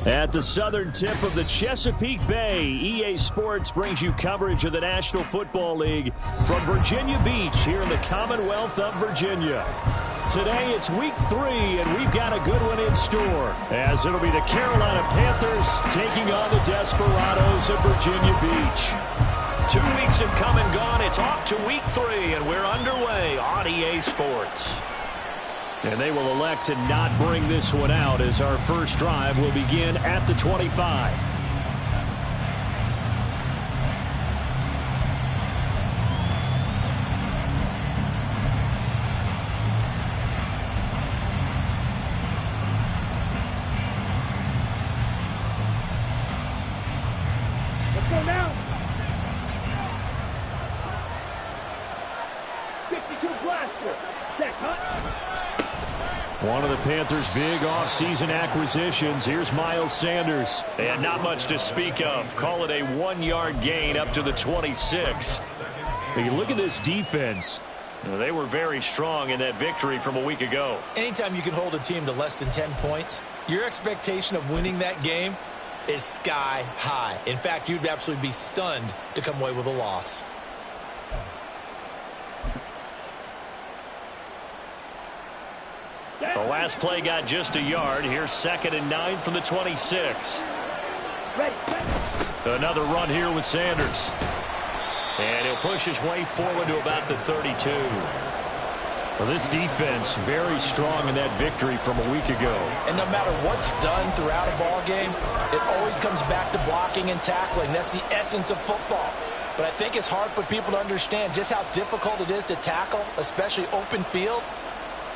At the southern tip of the Chesapeake Bay, EA Sports brings you coverage of the National Football League from Virginia Beach here in the Commonwealth of Virginia. Today it's week 3, and we've got a good one in store, as it'll be the Carolina Panthers taking on the Desperados of Virginia Beach. 2 weeks have come and gone. It's off to week 3, and we're underway on EA Sports. And they will elect to not bring this one out, as our first drive will begin at the 25. Let's go now. 52 blaster. Check, huh? One of the Panthers' big offseason acquisitions. Here's Miles Sanders. And not much to speak of. Call it a 1-yard gain up to the 26. You look at this defense. They were very strong in that victory from a week ago. Anytime you can hold a team to less than 10 points, your expectation of winning that game is sky high. In fact, you'd absolutely be stunned to come away with a loss. The last play got just a yard. Here's 2nd and 9 from the 26. Another run here with Sanders. And he'll push his way forward to about the 32. Well, this defense very strong in that victory from a week ago. And no matter what's done throughout a ball game, it always comes back to blocking and tackling. That's the essence of football. But I think it's hard for people to understand just how difficult it is to tackle, especially open field.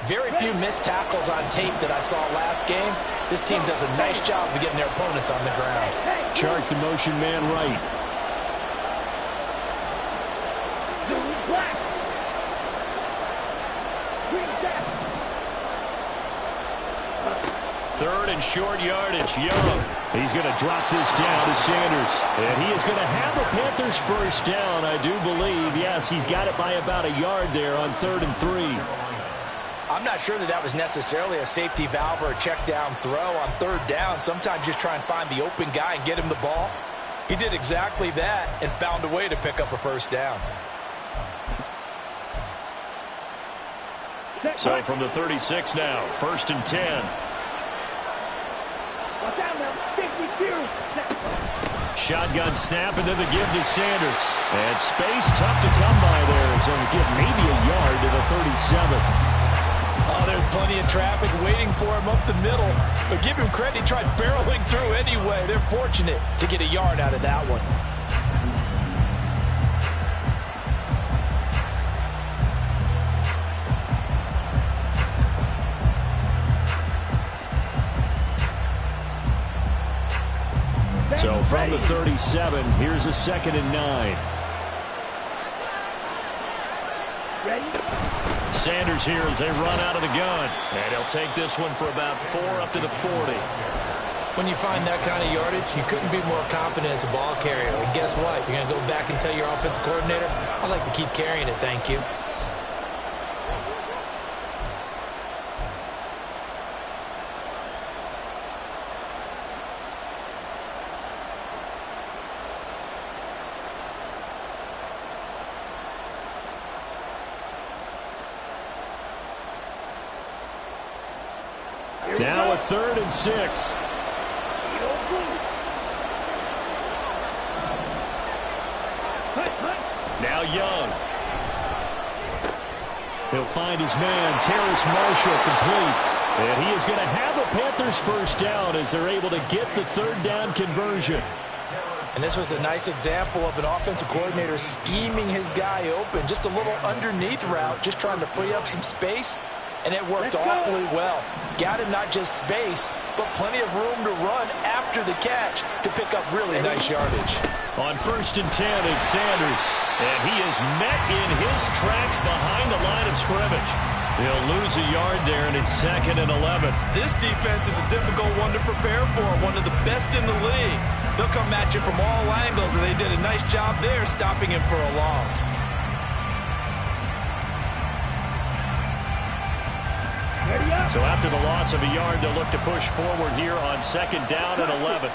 Very few missed tackles on tape that I saw last game. This team does a nice job of getting their opponents on the ground. Chark the motion man right. Third and short yardage. Young. He's going to drop this down to Sanders. And he is going to have the Panthers first down, I do believe. Yes, he's got it by about a yard there on 3rd and 3. I'm not sure that was necessarily a safety valve or a check down throw on 3rd down. Sometimes just try and find the open guy and get him the ball. He did exactly that and found a way to pick up a first down. So from the 36 now, 1st and 10. Shotgun snap, and then the give to Sanders. And space tough to come by there. So to give maybe a yard to the 37. Oh, there's plenty of traffic waiting for him up the middle. But give him credit, he tried barreling through anyway. They're fortunate to get a yard out of that one. So from the 37, here's a 2nd and 9. Ready? Sanders here as they run out of the gun. And he'll take this one for about 4 up to the 40. When you find that kind of yardage, you couldn't be more confident as a ball carrier. And guess what? You're going to go back and tell your offensive coordinator, I'd like to keep carrying it, thank you. Now a 3rd and 6. Now Young. He'll find his man, Terrace Marshall, complete. And he is going to have a Panthers first down as they're able to get the 3rd down conversion. And this was a nice example of an offensive coordinator scheming his guy open. Just a little underneath route, just trying to free up some space. And it worked awfully well. Got him not just space, but plenty of room to run after the catch to pick up really nice yardage. On 1st and 10, it's Sanders. And he is met in his tracks behind the line of scrimmage. He'll lose a yard there, and it's 2nd and 11. This defense is a difficult one to prepare for, one of the best in the league. They'll come at you from all angles, and they did a nice job there stopping him for a loss. Ready up. So after the loss of a yard, they'll look to push forward here on 2nd down and 11.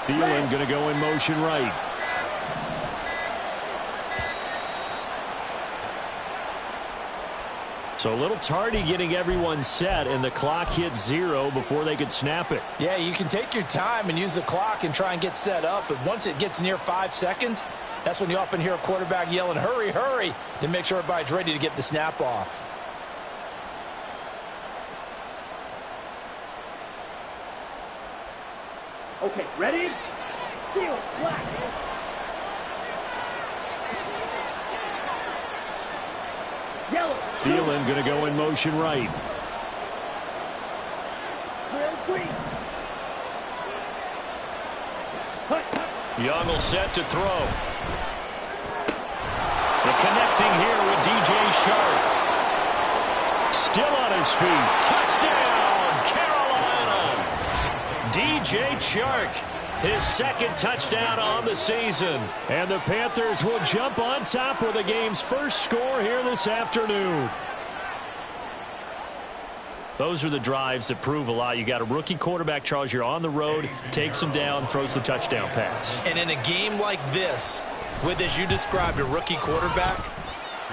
Thielen going to go in motion right. So a little tardy getting everyone set, and the clock hits 0 before they could snap it. Yeah, you can take your time and use the clock and try and get set up, but once it gets near 5 seconds, that's when you often hear a quarterback yelling, hurry, hurry, to make sure everybody's ready to get the snap off. Okay, ready? Steal, black. Yellow. Thielen going to go in motion right. Green. Young will set to throw. The connecting here with DJ Chark. Still on his feet. Touchdown, Carolina. DJ Chark, his 2nd touchdown on the season. And the Panthers will jump on top with the game's first score here this afternoon. Those are the drives that prove a lot. You got a rookie quarterback, Charles. You're on the road, takes him down, throws the touchdown pass. And in a game like this, with, as you described, a rookie quarterback,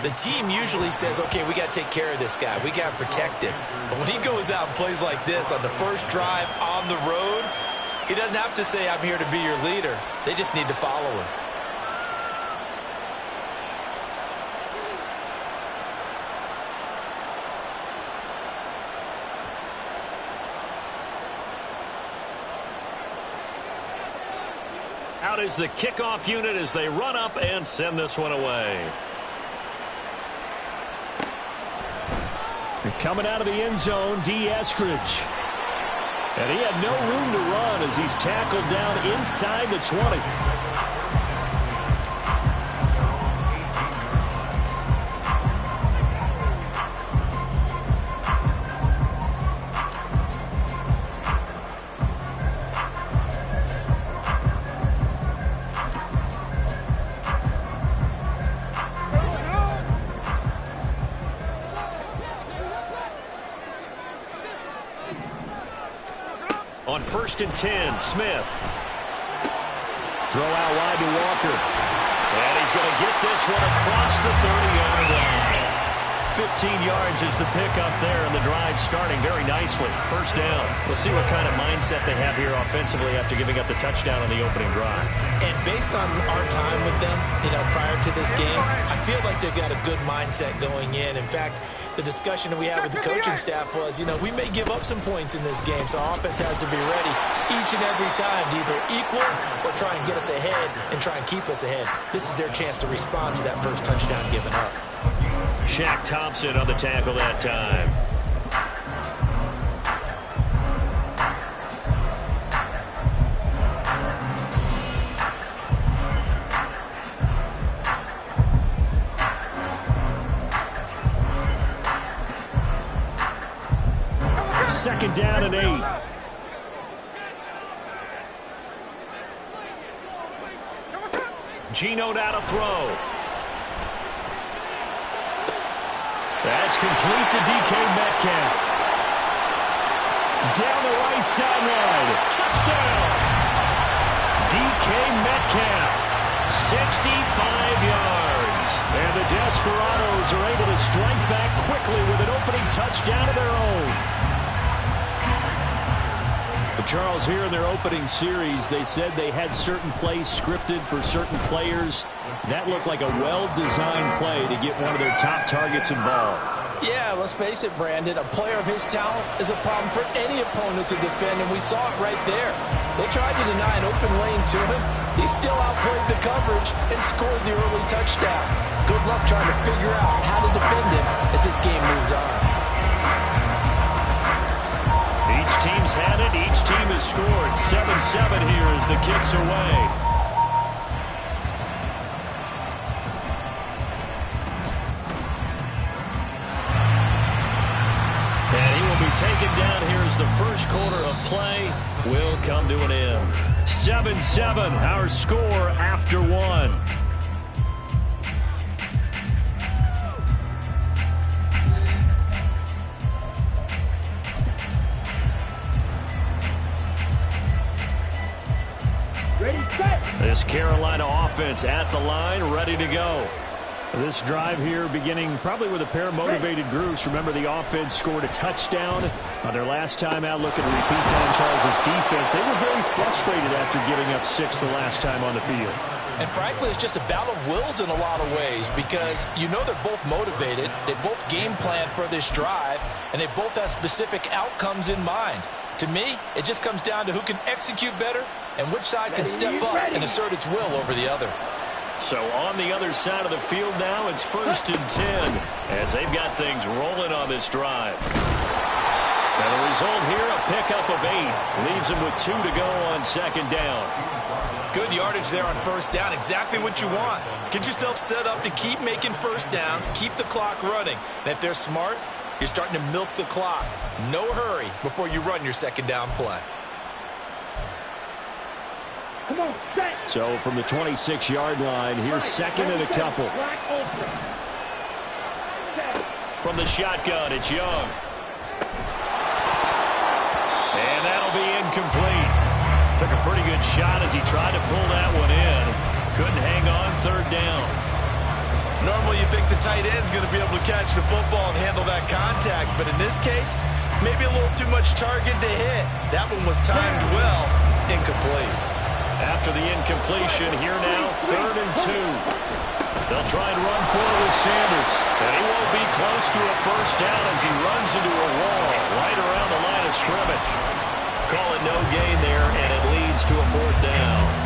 the team usually says, okay, we got to take care of this guy. We got to protect him. But when he goes out and plays like this on the first drive on the road, he doesn't have to say, I'm here to be your leader. They just need to follow him. Out is the kickoff unit as they run up and send this one away. Coming out of the end zone, D. Eskridge. And he had no room to run as he's tackled down inside the 20. On 1st and 10, Smith. Throw out wide to Walker. And he's going to get this one across the 30-yard line. 15 yards is the pickup there, and the drive starting very nicely. 1st down. We'll see what kind of mindset they have here offensively after giving up the touchdown on the opening drive. And based on our time with them, prior to this game, I feel like they've got a good mindset going in. In fact, the discussion that we had with the coaching staff was, we may give up some points in this game, so our offense has to be ready each and every time to either equal or try and get us ahead and try and keep us ahead. This is their chance to respond to that first touchdown given up. Shaq Thompson on the tackle that time. Second down and 8. Geno now to throw. That's complete to DK Metcalf. Down the right sideline. Touchdown. DK Metcalf. 65 yards. And the Desperados are able to strike back quickly with an opening touchdown of their own. But Charles, here in their opening series, they said they had certain plays scripted for certain players. That looked like a well-designed play to get one of their top targets involved. Yeah, let's face it, Brandon. A player of his talent is a problem for any opponent to defend, and we saw it right there. They tried to deny an open lane to him. He still outplayed the coverage and scored the early touchdown. Good luck trying to figure out how to defend him as this game moves on. Each team's had it. Each team has scored. 7-7 here as the kick's away. And he will be taken down here as the first quarter of play will come to an end. 7-7, our score after one. This Carolina offense at the line, ready to go. This drive here beginning probably with a pair of motivated groups. Remember, the offense scored a touchdown on their last time out. Looking to repeat that in Charles' defense. They were very frustrated after giving up 6 the last time on the field. And frankly, it's just a battle of wills in a lot of ways because you know they're both motivated. They both game plan for this drive, and they both have specific outcomes in mind. To me, it just comes down to who can execute better and which side can step up and assert its will over the other. So on the other side of the field now, it's 1st and 10 as they've got things rolling on this drive. And the result here, a pickup of 8. Leaves them with 2 to go on 2nd down. Good yardage there on 1st down. Exactly what you want. Get yourself set up to keep making 1st downs, keep the clock running. And if they're smart, you're starting to milk the clock. No hurry before you run your 2nd down play. Come on, set. So from the 26-yard line, here's 2nd and a couple. From the shotgun, it's Young. And that'll be incomplete. Took a pretty good shot as he tried to pull that one in. Couldn't hang on 3rd down. Normally you think the tight end's going to be able to catch the football and handle that contact, but in this case, maybe a little too much target to hit. That one was timed well, incomplete. After the incompletion, here now, 3rd and 2. They'll try and run for it with Sanders. And he won't be close to a 1st down as he runs into a wall right around the line of scrimmage. Call it no gain there, and it leads to a 4th down.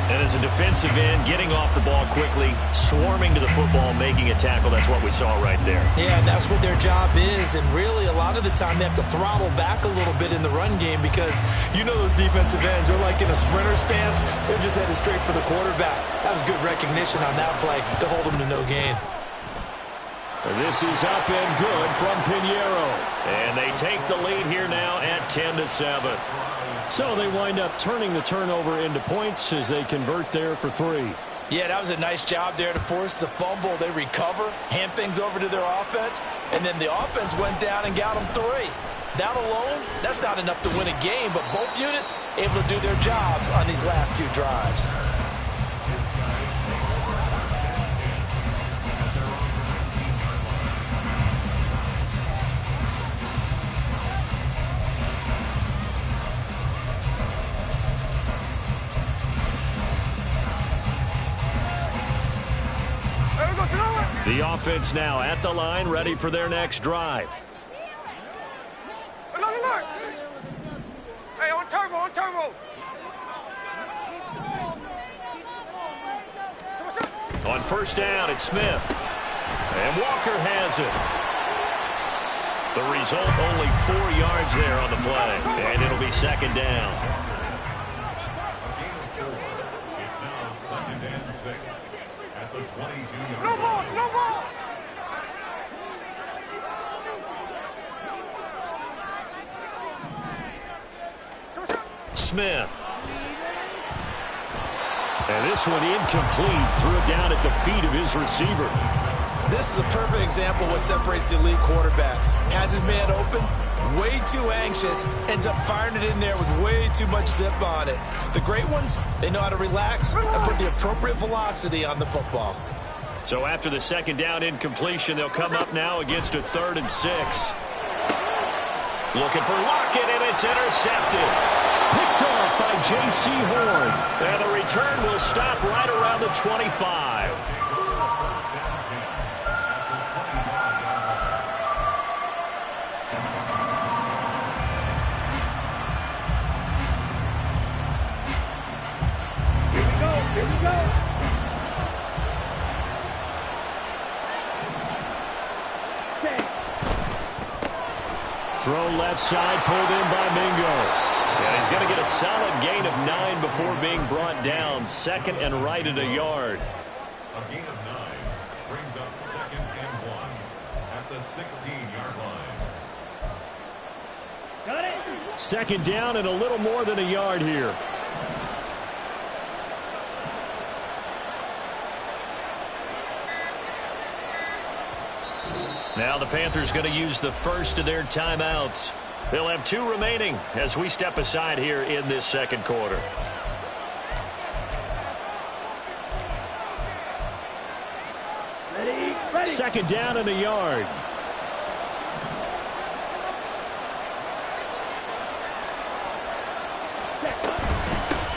And as a defensive end, getting off the ball quickly, swarming to the football, making a tackle, that's what we saw right there. Yeah, and that's what their job is. And really, a lot of the time, they have to throttle back a little bit in the run game because you know those defensive ends, they're like in a sprinter stance. They're just headed straight for the quarterback. That was good recognition on that play to hold them to no gain. This is up and good from Pinheiro. And they take the lead here now at 10-7. So they wind up turning the turnover into points as they convert there for 3. Yeah, that was a nice job there to force the fumble. They recover, hand things over to their offense, and then the offense went down and got them 3. That alone, that's not enough to win a game, but both units able to do their jobs on these last 2 drives. The offense now at the line, ready for their next drive. Hey, on turbo, on turbo. On 1st down, it's Smith. And Walker has it. The result, only 4 yards there on the play. And it'll be 2nd down. It's now 2nd and 6 at the 22-yard line. No more, no more. Smith. And this one incomplete. Threw it down at the feet of his receiver. This is a perfect example of what separates the elite quarterbacks. Has his man open, way too anxious, ends up firing it in there with way too much zip on it. The great ones, they know how to relax and put the appropriate velocity on the football. So after the 2nd down incompletion, they'll come up now against a 3rd and 6. Looking for Lockett, and it's intercepted. Picked off by J.C. Horn. And the return will stop right around the 25. Here we go. Throw left side, pulled in by Mingo. And he's going to get a solid gain of 9 before being brought down. 2nd and right at a yard. A gain of 9 brings up 2nd and 1 at the 16-yard line. Got it. 2nd down and a little more than a yard here. Now the Panthers going to use the first of their timeouts. They'll have 2 remaining as we step aside here in this 2nd quarter. second down and a yard.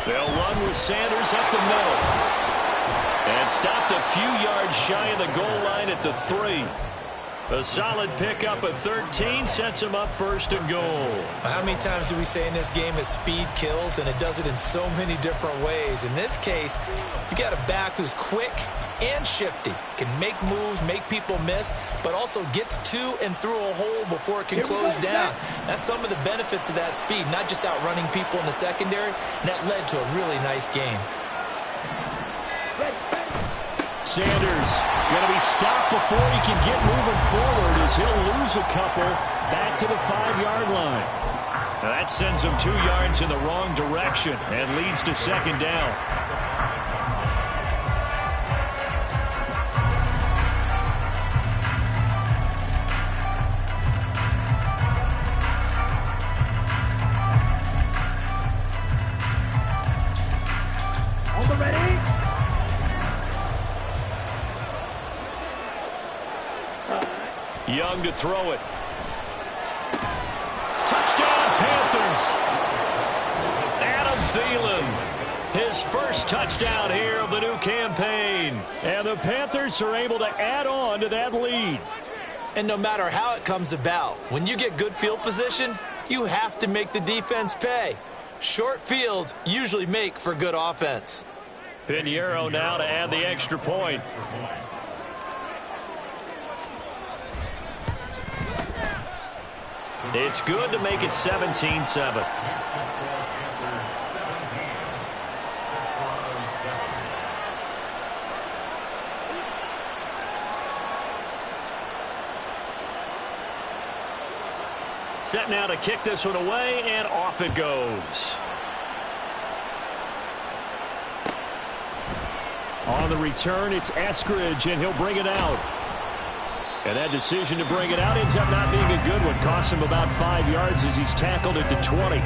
They'll run with Sanders up the middle. And stopped a few yards shy of the goal line at the 3. A solid pickup at 13 sets him up first and goal. How many times do we say in this game that speed kills, and it does it in so many different ways? In this case, you got a back who's quick and shifty, can make moves, make people miss, but also gets to and through a hole before it can close down. That's some of the benefits of that speed, not just outrunning people in the secondary, and that led to a really nice game. Sanders going to be stopped before he can get moving forward as he'll lose a couple back to the 5-yard line. Now that sends him 2 yards in the wrong direction and leads to second down. On the ready. Young to throw it. Touchdown, Panthers. Adam Thielen, his first touchdown here of the new campaign. And the Panthers are able to add on to that lead. And no matter how it comes about, when you get good field position, you have to make the defense pay. Short fields usually make for good offense. Pinheiro now to add the extra point. It's good to make it 17-7. Set now to kick this one away, and off it goes. On the return, it's Eskridge, and he'll bring it out. And that decision to bring it out ends up not being a good one. Cost him about 5 yards as he's tackled at the 20.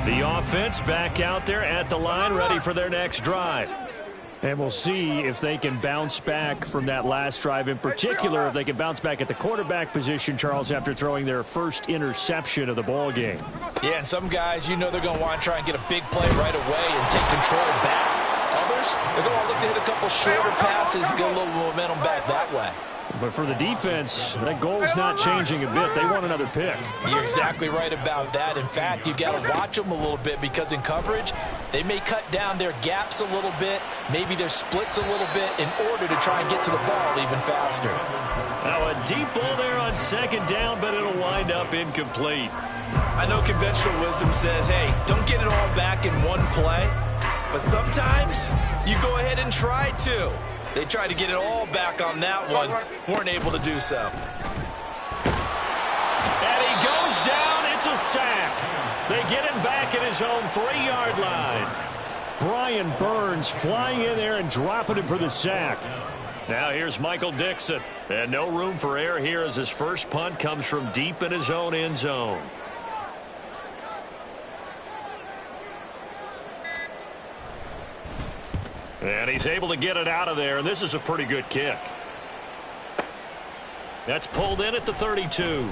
The offense back out there at the line, ready for their next drive. And we'll see if they can bounce back from that last drive. In particular, if they can bounce back at the quarterback position, Charles, after throwing their first interception of the ball game. Yeah, and some guys, you know they're going to want to try and get a big play right away and take control back. Others, they're going to look to hit a couple shorter passes, get a little momentum back that way. But for the defense, that goal's not changing a bit. They want another pick. You're exactly right about that. In fact, you've got to watch them a little bit because in coverage, they may cut down their gaps a little bit, maybe their splits a little bit in order to try and get to the ball even faster. Now a deep ball there on second down, but it'll wind up incomplete. I know conventional wisdom says, hey, don't get it all back in one play, but sometimes you go ahead and try to. They tried to get it all back on that one, weren't able to do so. And he goes down, it's a sack. They get him back at his own 3-yard line. Brian Burns flying in there and dropping him for the sack. Now here's Michael Dixon. And no room for error here as his first punt comes from deep in his own end zone. And he's able to get it out of there, and this is a pretty good kick. That's pulled in at the 32.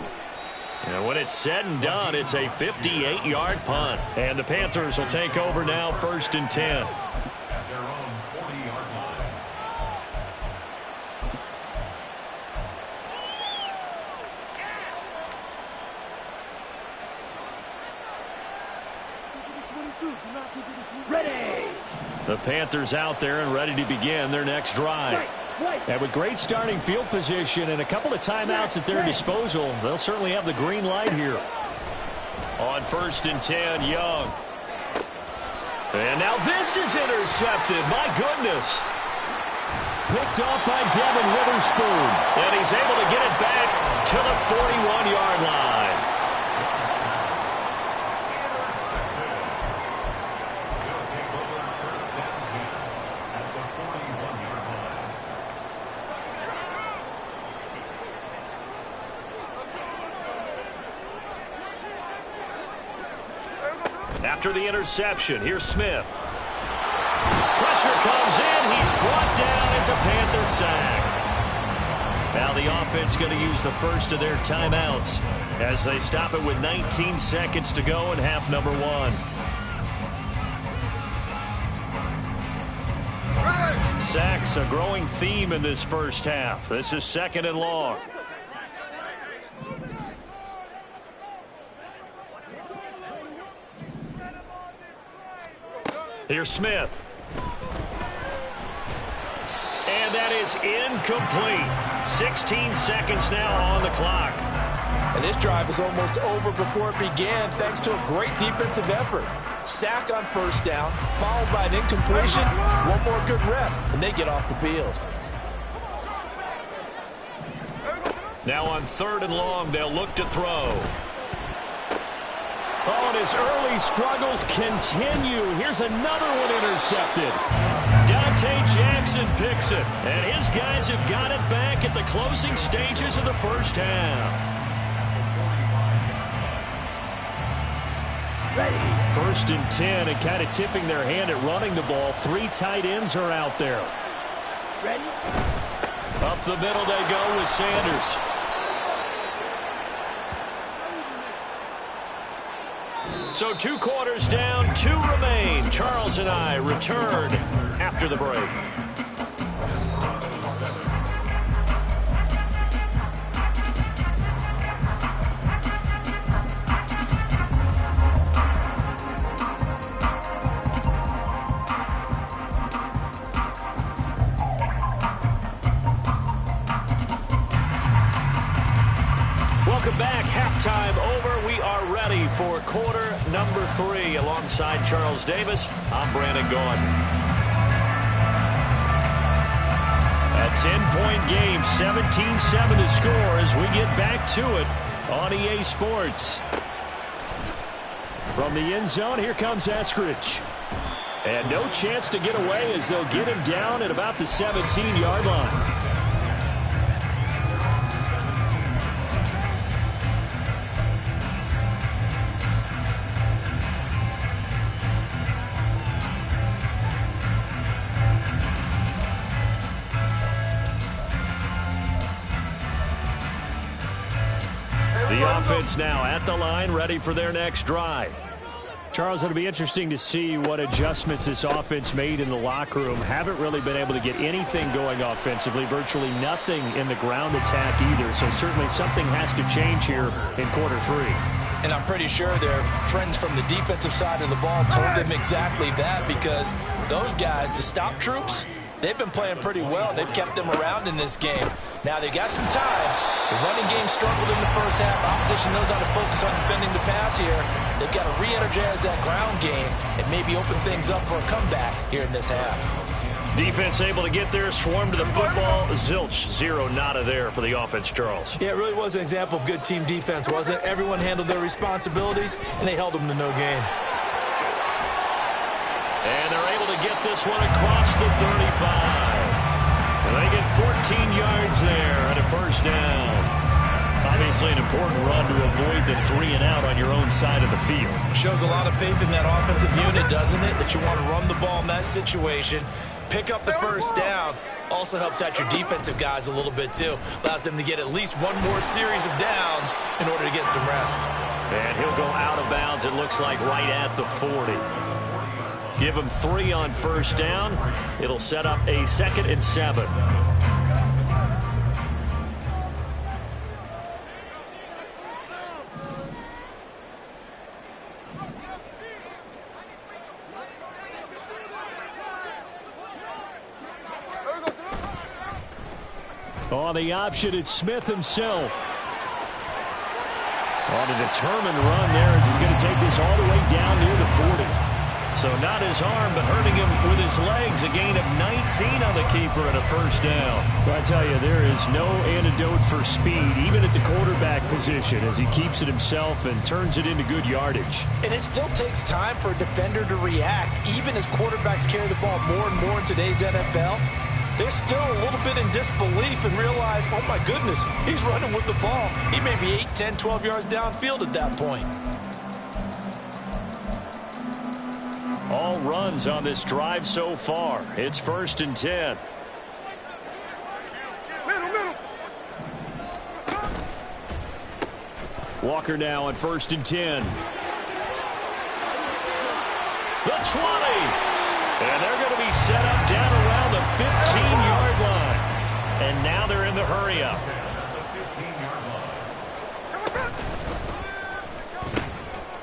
And when it's said and done, it's a 58-yard punt. And the Panthers will take over now, 1st and 10. At their own 40-yard line. Ready. The Panthers out there and ready to begin their next drive. And with great starting field position and a couple of timeouts at their disposal, they'll certainly have the green light here. On 1st and 10, Young. And now this is intercepted. My goodness. Picked off by Devin Witherspoon. And he's able to get it back to the 41-yard line. After the interception, here's Smith. Pressure comes in. He's brought down. It's a Panther sack. Now the offense going to use the first of their timeouts as they stop it with 19 seconds to go in half number 1. Sacks a growing theme in this first half. This is 2nd and long. Here's Smith. And that is incomplete. 16 seconds now on the clock. And this drive is almost over before it began thanks to a great defensive effort. Sack on first down, followed by an incompletion. One more good rep, and they get off the field. Now on 3rd and long, they'll look to throw. Oh, and his early struggles continue. Here's another one intercepted. Dante Jackson picks it, and his guys have got it back at the closing stages of the first half. Ready. 1st and 10, and kind of tipping their hand at running the ball. 3 tight ends are out there. Ready. Up the middle they go with Sanders. So 2 quarters down, 2 remain. Charles and I return after the break. Welcome back. Halftime over. We are ready for quarter number 3. Alongside Charles Davis, I'm Brandon Gaudin. A 10-point game, 17-7 the score as we get back to it on EA Sports. From the end zone, here comes Eskridge. And no chance to get away as they'll get him down at about the 17-yard line. The offense now at the line, ready for their next drive. Charles, it'll be interesting to see what adjustments this offense made in the locker room. Haven't really been able to get anything going offensively, virtually nothing in the ground attack either. So certainly something has to change here in quarter 3. And I'm pretty sure their friends from the defensive side of the ball told them exactly that, because those guys, the stop troops, they've been playing pretty well. They've kept them around in this game. Now they got some time. The running game struggled in the first half. Opposition knows how to focus on defending the pass here. They've got to re-energize that ground game and maybe open things up for a comeback here in this half. Defense able to get there, swarm to the football. Zilch, 0 nada there for the offense, Charles. Yeah, it really was an example of good team defense, wasn't it? Everyone handled their responsibilities, and they held them to no gain. And they're able to get this one across the 35. And they get 14 yards there and a first down. Obviously an important run to avoid the 3 and out on your own side of the field. Shows a lot of faith in that offensive unit, doesn't it? That you want to run the ball in that situation. Pick up the first down. Also helps out your defensive guys a little bit, too. Allows them to get at least one more series of downs in order to get some rest. And he'll go out of bounds, it looks like, right at the 40. Give him 3 on first down. It'll set up a 2nd and 7. On the option, it's Smith himself. On a determined run there as he's going to take this all the way down near the 40. So not his arm, but hurting him with his legs. A gain of 19 on the keeper and a first down. Well, I tell you, there is no antidote for speed, even at the quarterback position, as he keeps it himself and turns it into good yardage. And it still takes time for a defender to react, even as quarterbacks carry the ball more and more in today's NFL. They're still a little bit in disbelief and realize, oh my goodness, he's running with the ball. He may be 8, 10, 12 yards downfield at that point. All runs on this drive so far. It's 1st and 10. Walker now on 1st and 10. The 20. And they're going to be set up down around the 15-yard line. And now they're in the hurry-up.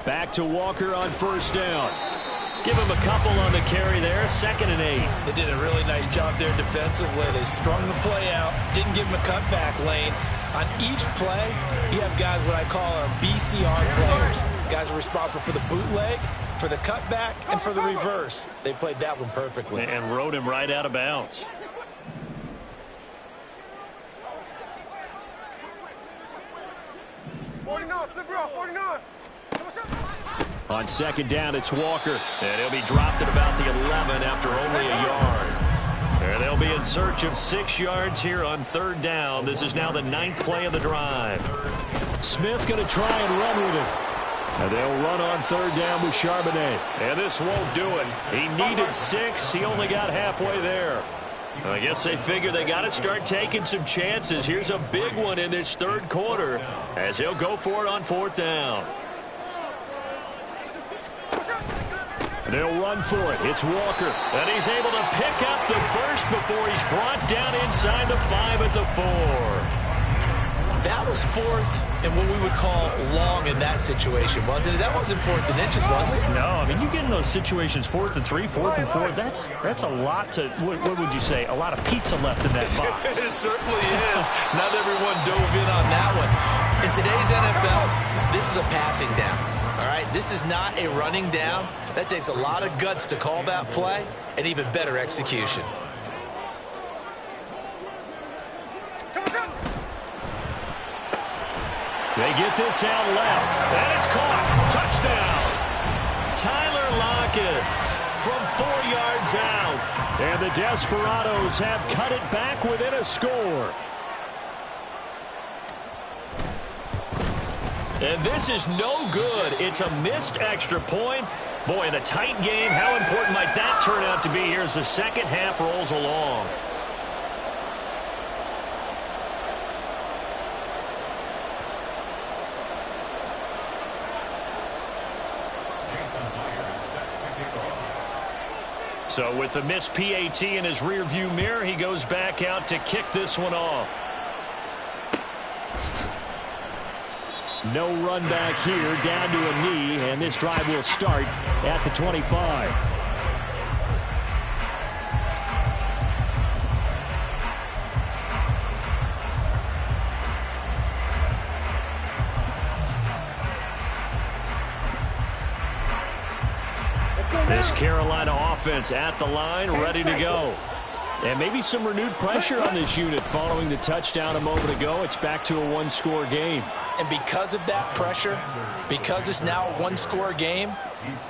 Back to Walker on 1st down. Give him a couple on the carry there. 2nd and 8. They did a really nice job there defensively. They strung the play out. Didn't give him a cutback lane. On each play, you have guys what I call our BCR players. Guys are responsible for the bootleg, for the cutback, and for the reverse. They played that one perfectly. And rode him right out of bounds. On 2nd down, it's Walker. And he'll be dropped at about the 11 after only a yard. And they'll be in search of 6 yards here on 3rd down. This is now the 9th play of the drive. Smith going to try and run with it. And they'll run on 3rd down with Charbonnet. And this won't do it. He needed 6. He only got halfway there. I guess they figure they got to start taking some chances. Here's a big one in this 3rd quarter as he'll go for it on 4th down. They'll run for it. It's Walker. And he's able to pick up the first before he's brought down inside the 5 at the 4. That was 4th and what we would call long in that situation, wasn't it? That wasn't 4th and inches, was it? No, I mean, you get in those situations 4th and 3, 4th and 4. That's a lot to, what would you say, a lot of pizza left in that box. It certainly is. Not everyone dove in on that one. In today's NFL, this is a passing down. All right, this is not a running down. That takes a lot of guts to call that play and even better execution. They get this out left, and it's caught. Touchdown. Tyler Lockett from 4 yards out. And the Desperados have cut it back within a score. And this is no good. It's a missed extra point. Boy, in a tight game, how important might that turn out to be here as the second half rolls along? So with the missed PAT in his rearview mirror, he goes back out to kick this one off. No run back here, down to a knee, and this drive will start at the 25. This Carolina offense at the line, ready to go. And maybe some renewed pressure on this unit following the touchdown a moment ago. It's back to a one-score game. And because of that pressure, because it's now a one-score game,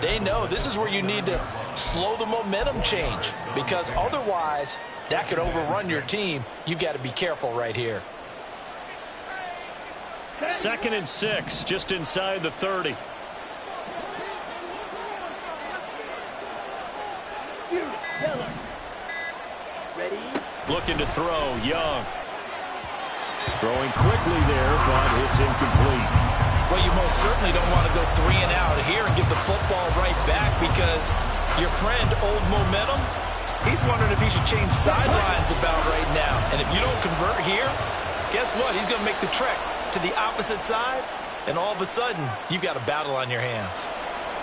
they know this is where you need to slow the momentum change, because otherwise that could overrun your team. You've got to be careful right here. 2nd and 6, just inside the 30. Looking to throw, Young. Throwing quickly there, but it's incomplete. Well, you most certainly don't want to go 3 and out here and give the football right back, because your friend, Old Momentum, he's wondering if he should change sidelines about right now. And if you don't convert here, guess what? He's going to make the trek to the opposite side, and all of a sudden, you've got a battle on your hands.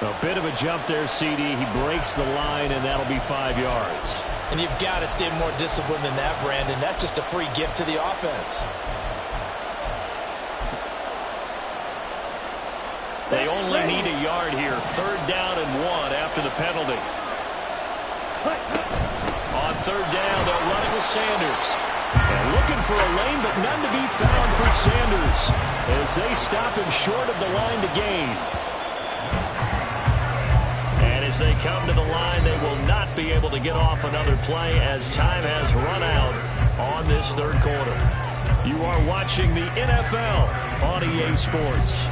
A bit of a jump there, CD. He breaks the line, and that'll be 5 yards. And you've got to stay more disciplined than that, Brandon. That's just a free gift to the offense. They only need a yard here. 3rd down and 1 after the penalty. On 3rd down, they'll run it with Sanders. And looking for a lane, but none to be found for Sanders as they stop him short of the line to gain. And as they come to the line, they will not be able to get off another play as time has run out on this 3rd quarter. You are watching the NFL on EA Sports.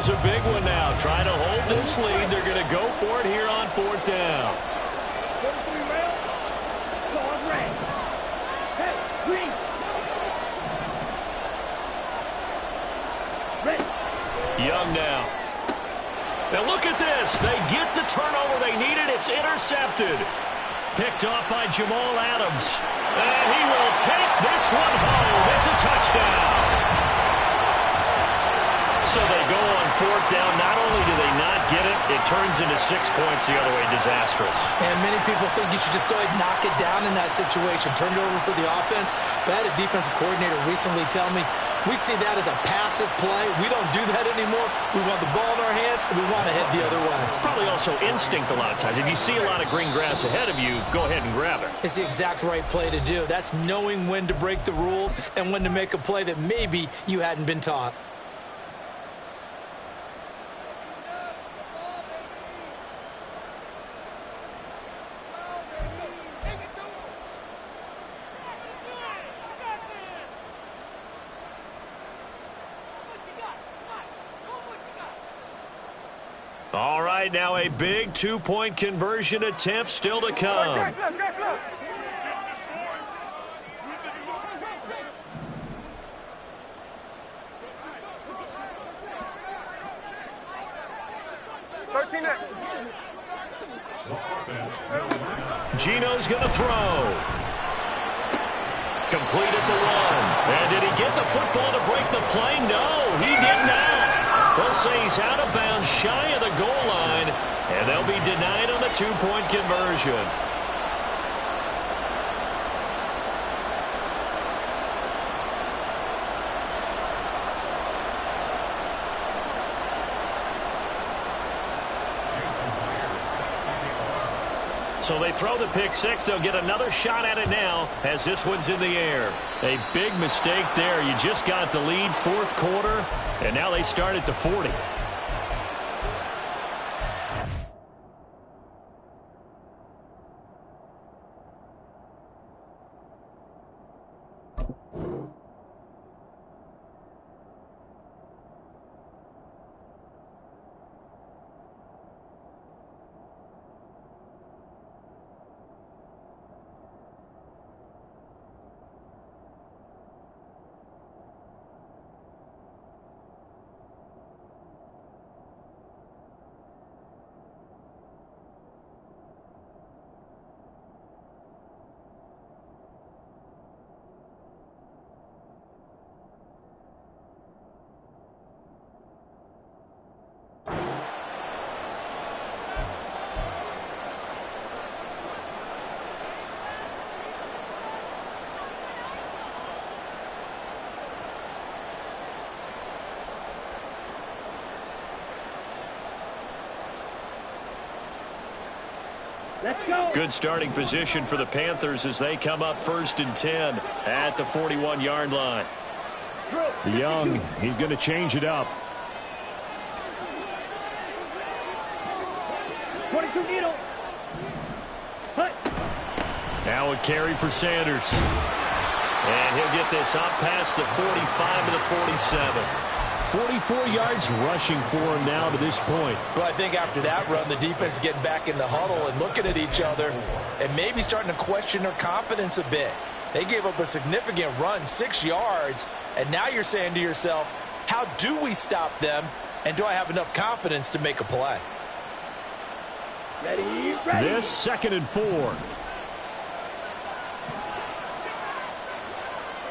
Here's a big one now. Trying to hold this lead. They're going to go for it here on 4th down. Young now. Now look at this. They get the turnover they needed. It's intercepted. Picked off by Jamal Adams. And he will take this one home. It's a touchdown. So they go on 4th down. Not only do they not get it, it turns into 6 points the other way. Disastrous. And many people think you should just go ahead and knock it down in that situation. Turn it over for the offense. But I had a defensive coordinator recently tell me, we see that as a passive play. We don't do that anymore. We want the ball in our hands, and we want to head the other way. Probably also instinct a lot of times. If you see a lot of green grass ahead of you, go ahead and grab it. It's the exact right play to do. That's knowing when to break the rules and when to make a play that maybe you hadn't been taught. All right, now a big 2-point conversion attempt still to come. Gino's going to throw. Complete at the 1. And did he get the football to break the play? No, he did not. They'll say he's out of bounds shy of the goal line, and they'll be denied on the 2-point conversion. So they throw the pick six. They'll get another shot at it now as this one's in the air. A big mistake there. You just got the lead 4th quarter, and now they start at the 40. Good starting position for the Panthers as they come up 1st and 10 at the 41-yard line. Young, he's going to change it up. 22 needle. Now a carry for Sanders. And he'll get this up past the 45 to the 47. 44 yards rushing for him now to this point. Well, I think after that run, the defense is getting back in the huddle and looking at each other and maybe starting to question their confidence a bit. They gave up a significant run, 6 yards, and now you're saying to yourself, how do we stop them, and do I have enough confidence to make a play? Ready. This 2nd and 4.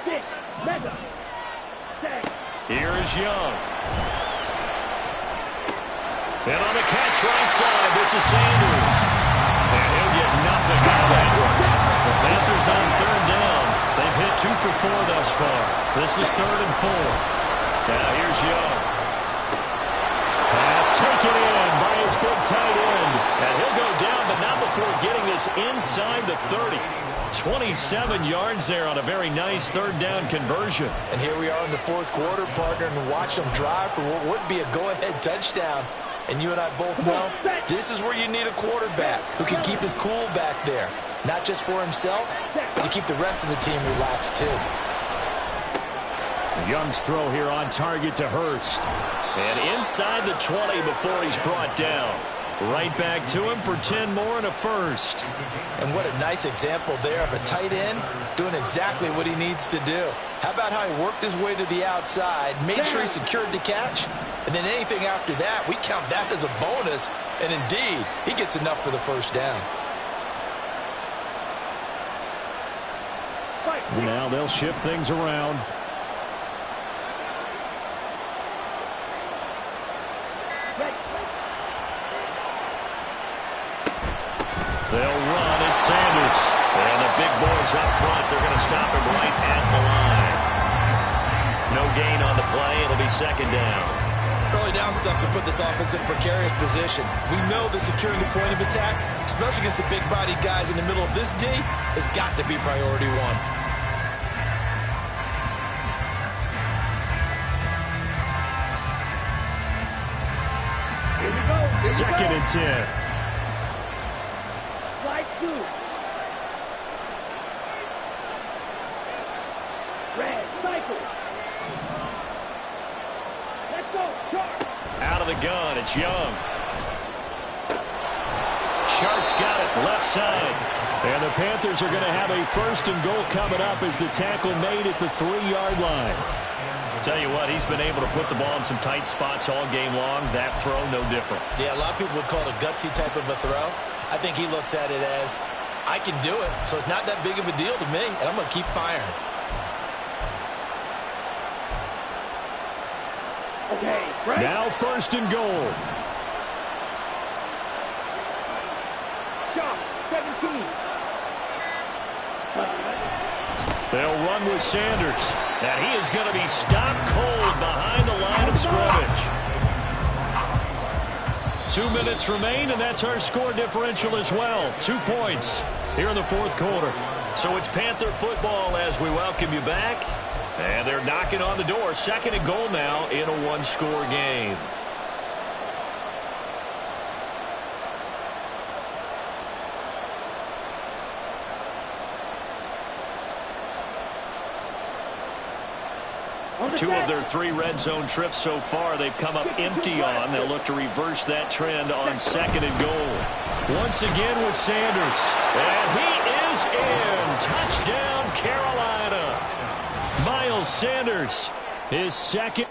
6, mega. Here is Young. And on the catch right side, this is Sanders. And he'll get nothing out of that one. The Panthers on 3rd down. They've hit 2 for 4 thus far. This is 3rd and 4. Now here's Young. Pass taken in by his big tight end. And he'll go down, but not before getting this inside the 30. 27 yards there on a very nice 3rd down conversion. And here we are in the 4th quarter, partner, and watch them drive for what would be a go-ahead touchdown. And you and I both know this is where you need a quarterback who can keep his cool back there. Not just for himself, but to keep the rest of the team relaxed too. Young's throw here on target to Hurst. And inside the 20 before he's brought down. Right back to him for 10 more and a first. And what a nice example there of a tight end doing exactly what he needs to do. How about how he worked his way to the outside, made sure he secured the catch, and then anything after that, we count that as a bonus. And indeed, he gets enough for the first down. Now they'll shift things around. They'll run. It's Sanders. And the big boys up front. They're going to stop him right at the line. No gain on the play. It'll be second down. Early down stuff to put this offense in a precarious position. We know that securing the point of attack, especially against the big-bodied guys in the middle of this D, has got to be priority one. Here we go. Second and 10. Slide two. Red, cycle. Let's go. Sharp. Out of the gun, it's Young. Sharp's got it, left side. And the Panthers are going to have a first and goal coming up as the tackle made at the 3-yard line. Tell you what, he's been able to put the ball in some tight spots all game long. That throw, no different. Yeah, a lot of people would call it a gutsy type of a throw. I think he looks at it as, I can do it, so it's not that big of a deal to me, and I'm going to keep firing. Okay, right. Now first and goal. Sharp, 17. They'll run with Sanders. And he is going to be stopped cold behind the line of scrimmage. 2 minutes remain, and that's our score differential as well. 2 points here in the fourth quarter. So it's Panther football as we welcome you back. And they're knocking on the door. Second and goal now in a one-score game. Two of their 3 red zone trips so far they've come up empty on. They'll look to reverse that trend on second and goal. Once again with Sanders. And he is in. Touchdown, Carolina. Miles Sanders, his second.